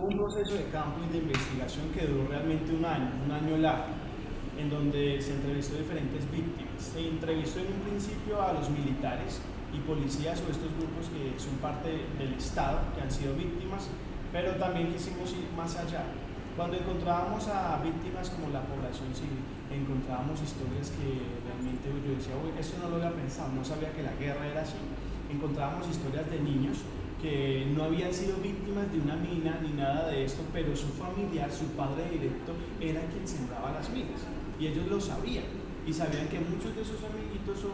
Hubo un proceso de campo y de investigación que duró realmente un año largo, en donde se entrevistó a diferentes víctimas. Se entrevistó en un principio a los militares y policías o estos grupos que son parte del Estado, que han sido víctimas, pero también quisimos ir más allá. Cuando encontrábamos a víctimas como la población civil, encontrábamos historias que realmente yo decía, uy, esto no lo había pensado, no sabía que la guerra era así. Encontrábamos historias de niños que no habían sido víctimas de una mina ni nada de esto, pero su familiar, su padre directo, era quien sembraba las minas. Y ellos lo sabían. Y sabían que muchos de sus amiguitos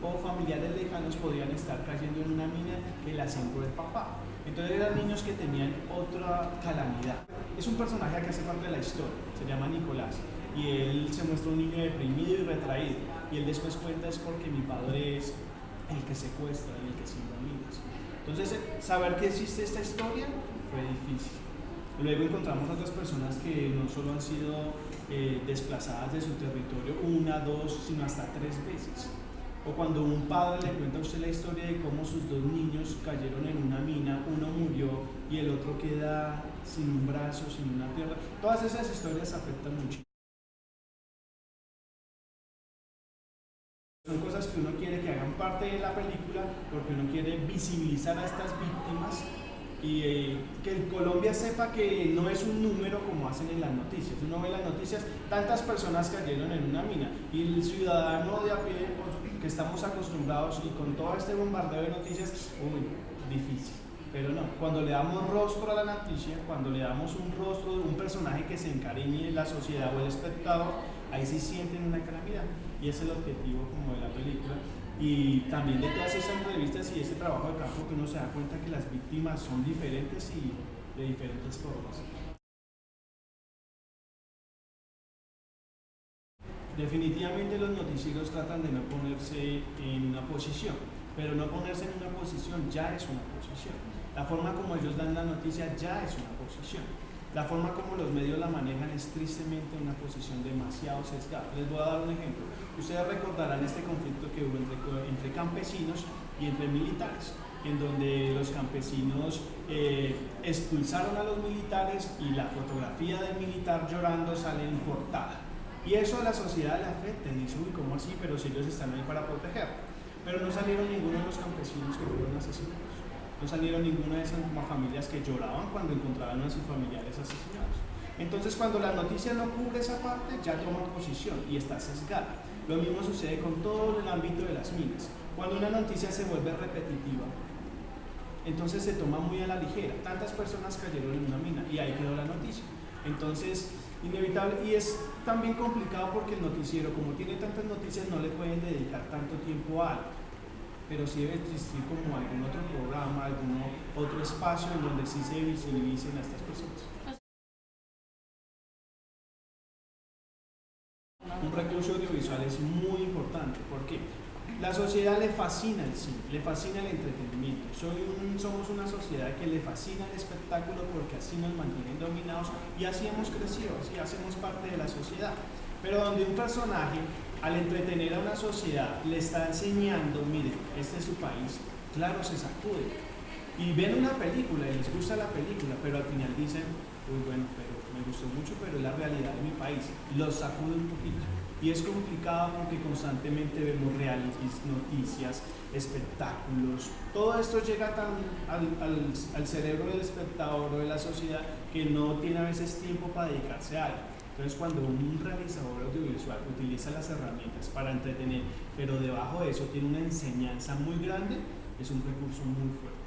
o familiares lejanos podían estar cayendo en una mina que la sembró el papá. Entonces eran niños que tenían otra calamidad. Es un personaje que hace parte de la historia, se llama Nicolás. Y él se muestra un niño deprimido y retraído. Y él después cuenta es porque mi padre es el que secuestra y el que siembra minas. Entonces, saber que existe esta historia fue difícil. Luego encontramos otras personas que no solo han sido desplazadas de su territorio una, dos, sino hasta tres veces. O cuando un padre le cuenta a usted la historia de cómo sus dos niños cayeron en una mina, uno murió y el otro queda sin un brazo, sin una pierna. Todas esas historias afectan mucho. Son cosas que uno quiere que hagan parte de la película porque uno quiere visibilizar a estas víctimas y que Colombia sepa que no es un número como hacen en las noticias. Uno ve las noticias, tantas personas cayeron en una mina y el ciudadano de a pie, que estamos acostumbrados y con todo este bombardeo de noticias, uy, difícil. Pero no, cuando le damos rostro a la noticia, cuando le damos un rostro de un personaje que se encariñe en la sociedad o el espectador, ahí sí sienten una calamidad. Y ese es el objetivo como de la película. Y también de todas esas entrevistas y ese trabajo de campo que uno se da cuenta que las víctimas son diferentes y de diferentes formas. Definitivamente los noticieros tratan de no ponerse en una posición, pero no ponerse en una posición ya es una posición. La forma como ellos dan la noticia ya es una posición. La forma como los medios la manejan es tristemente una posición demasiado sesgada. Les voy a dar un ejemplo. Ustedes recordarán este conflicto que hubo entre campesinos y entre militares, en donde los campesinos expulsaron a los militares y la fotografía del militar llorando sale en portada. Y eso a la sociedad le afecta, y dice, uy, ¿cómo así? Pero si ellos están ahí para proteger. Pero no salieron ninguno de los campesinos que fueron asesinados. No salieron ninguna de esas familias que lloraban cuando encontraban a sus familiares asesinados. Entonces, cuando la noticia no cubre esa parte, ya toma posición y está sesgada. Lo mismo sucede con todo el ámbito de las minas. Cuando una noticia se vuelve repetitiva, entonces se toma muy a la ligera. Tantas personas cayeron en una mina y ahí quedó la noticia. Entonces, inevitable, y es también complicado porque el noticiero, como tiene tantas noticias, no le pueden dedicar tanto tiempo a algo, pero sí debe existir como algún otro programa, algún otro espacio en donde sí se visibilicen a estas personas. Un recurso audiovisual es muy importante, porque la sociedad le fascina el cine, le fascina el entretenimiento. Somos una sociedad que le fascina el espectáculo porque así nos mantienen dominados y así hemos crecido, así hacemos parte de la sociedad. Pero donde un personaje, al entretener a una sociedad, le está enseñando, mire, este es su país, claro, se sacude. Y ven una película y les gusta la película, pero al final dicen, uy, bueno, pero me gustó mucho, pero es la realidad de mi país. Los sacude un poquito. Y es complicado porque constantemente vemos realities, noticias, espectáculos. Todo esto llega tan al cerebro del espectador o de la sociedad que no tiene a veces tiempo para dedicarse a algo. Entonces, cuando un realizador audiovisual utiliza las herramientas para entretener, pero debajo de eso tiene una enseñanza muy grande, es un recurso muy fuerte.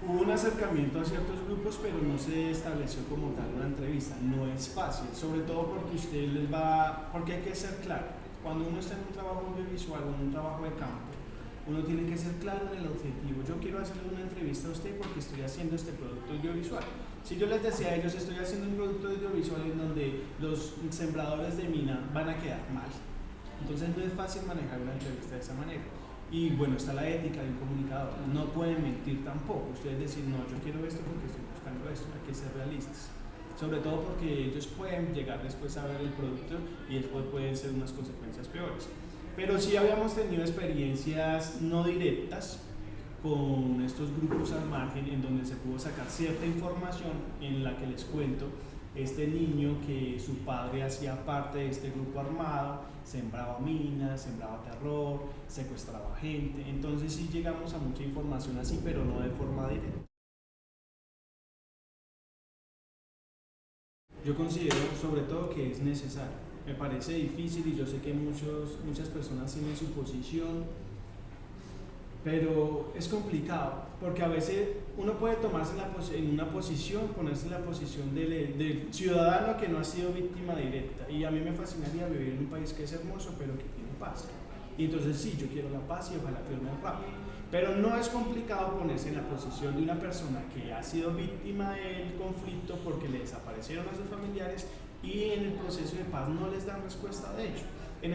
Hubo un acercamiento a ciertos grupos, pero no se estableció como tal una entrevista. No es fácil, sobre todo porque usted les va, porque hay que ser claro. Cuando uno está en un trabajo audiovisual o en un trabajo de campo, uno tiene que ser claro en el objetivo. Yo quiero hacerle una entrevista a usted porque estoy haciendo este producto audiovisual. Si yo les decía a ellos, estoy haciendo un producto audiovisual en donde los sembradores de mina van a quedar mal. Entonces no es fácil manejar una entrevista de esa manera. Y bueno, está la ética de un comunicador. No pueden mentir tampoco. Ustedes decir, no, yo quiero esto porque estoy buscando esto. Hay que ser realistas. Sobre todo porque ellos pueden llegar después a ver el producto y después pueden ser unas consecuencias peores. Pero sí habíamos tenido experiencias no directas, con estos grupos al margen, en donde se pudo sacar cierta información en la que les cuento este niño que su padre hacía parte de este grupo armado, sembraba minas, sembraba terror, secuestraba gente. Entonces sí llegamos a mucha información así, pero no de forma directa. Yo considero sobre todo que es necesario. Me parece difícil y yo sé que muchas personas tienen su posición, pero es complicado porque a veces uno puede tomarse en una posición, ponerse en la posición del ciudadano que no ha sido víctima directa, y a mí me fascinaría vivir en un país que es hermoso pero que tiene paz, y entonces sí, yo quiero la paz y ojalá firme rápido, pero no es complicado ponerse en la posición de una persona que ha sido víctima del conflicto porque le desaparecieron a sus familiares y en el proceso de paz no les dan respuesta de ello. En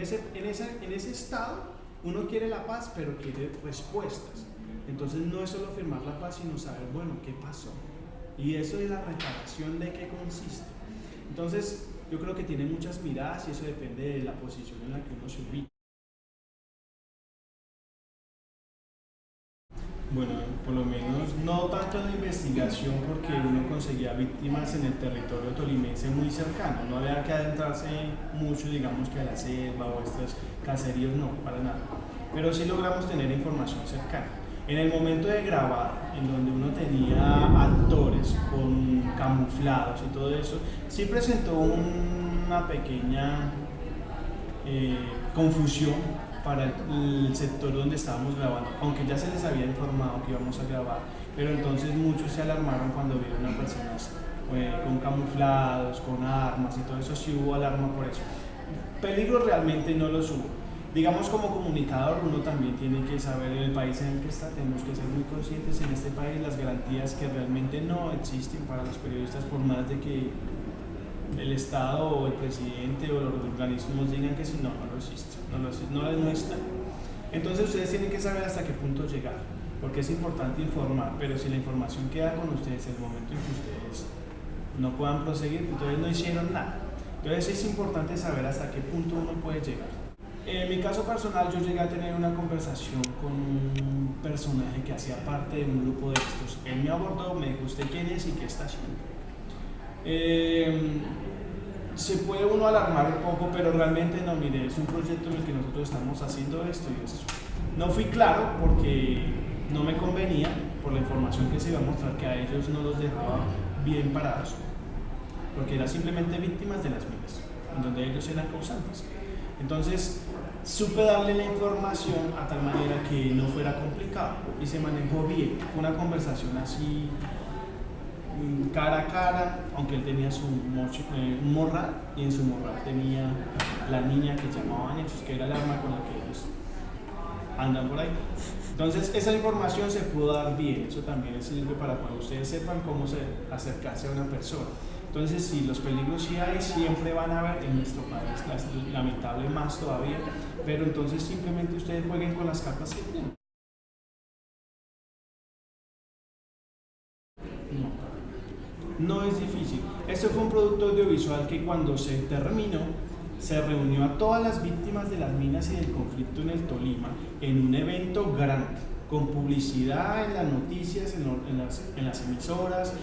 ese estado uno quiere la paz, pero quiere respuestas. Entonces no es solo firmar la paz, sino saber, bueno, ¿qué pasó? Y eso es la reparación, ¿de qué consiste? Entonces yo creo que tiene muchas miradas y eso depende de la posición en la que uno se ubica. Bueno, por lo menos no tanto en la investigación, porque uno conseguía víctimas en el territorio tolimense muy cercano, no había que adentrarse mucho, digamos que a la selva o estos caseríos, no, para nada, pero sí logramos tener información cercana. En el momento de grabar, en donde uno tenía actores con camuflados y todo eso, sí presentó una pequeña confusión para el sector donde estábamos grabando, aunque ya se les había informado que íbamos a grabar, pero entonces muchos se alarmaron cuando vieron a personas con camuflados, con armas y todo eso. Sí hubo alarma por eso. Peligro realmente no los hubo. Digamos, como comunicador uno también tiene que saber en el país en el que está, tenemos que ser muy conscientes en este país las garantías que realmente no existen para los periodistas, por más de que el Estado o el presidente o los organismos digan que si no lo existe, no está. Entonces ustedes tienen que saber hasta qué punto llegar, porque es importante informar, pero si la información queda con ustedes en el momento en que ustedes no puedan proseguir, entonces no hicieron nada. Entonces es importante saber hasta qué punto uno puede llegar. En mi caso personal, yo llegué a tener una conversación con un personaje que hacía parte de un grupo de estos. Él me abordó, me dijo, ¿usted quién es y qué está haciendo? Se puede uno alarmar un poco, pero realmente no, mire, es un proyecto en el que nosotros estamos haciendo esto y eso. No fui claro porque no me convenía, por la información que se iba a mostrar, que a ellos no los dejaba bien parados, porque eran simplemente víctimas de las minas, en donde ellos eran causantes. Entonces supe darle la información a tal manera que no fuera complicado y se manejó bien. Fue una conversación así cara a cara, aunque él tenía su un morral, y en su morral tenía la niña que llamaban ellos, que era el arma con la que ellos andan por ahí. Entonces esa información se pudo dar bien, eso también sirve para cuando ustedes sepan cómo acercarse a una persona. Entonces sí, los peligros sí hay, siempre van a haber en nuestro país, lamentable más todavía, pero entonces simplemente ustedes jueguen con las cartas que tienen. No es difícil. Este fue un producto audiovisual que cuando se terminó, se reunió a todas las víctimas de las minas y del conflicto en el Tolima en un evento grande, con publicidad en las noticias, en las emisoras,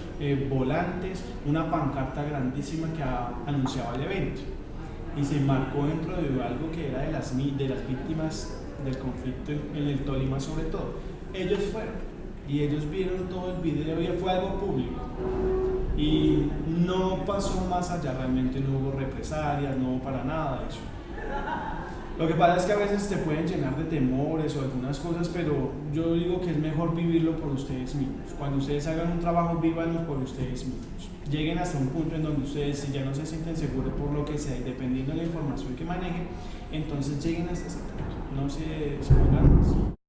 volantes, una pancarta grandísima que anunciaba el evento. Y se marcó dentro de algo que era de las víctimas del conflicto en el Tolima sobre todo. Ellos fueron y ellos vieron todo el video y fue algo público. Y no pasó más allá, realmente no hubo represalias, no hubo para nada de eso. Lo que pasa es que a veces te pueden llenar de temores o algunas cosas, pero yo digo que es mejor vivirlo por ustedes mismos. Cuando ustedes hagan un trabajo, vívanlo por ustedes mismos. Lleguen hasta un punto en donde ustedes, si ya no se sienten seguros por lo que sea, y dependiendo de la información que manejen, entonces lleguen hasta ese punto. No se expongan más.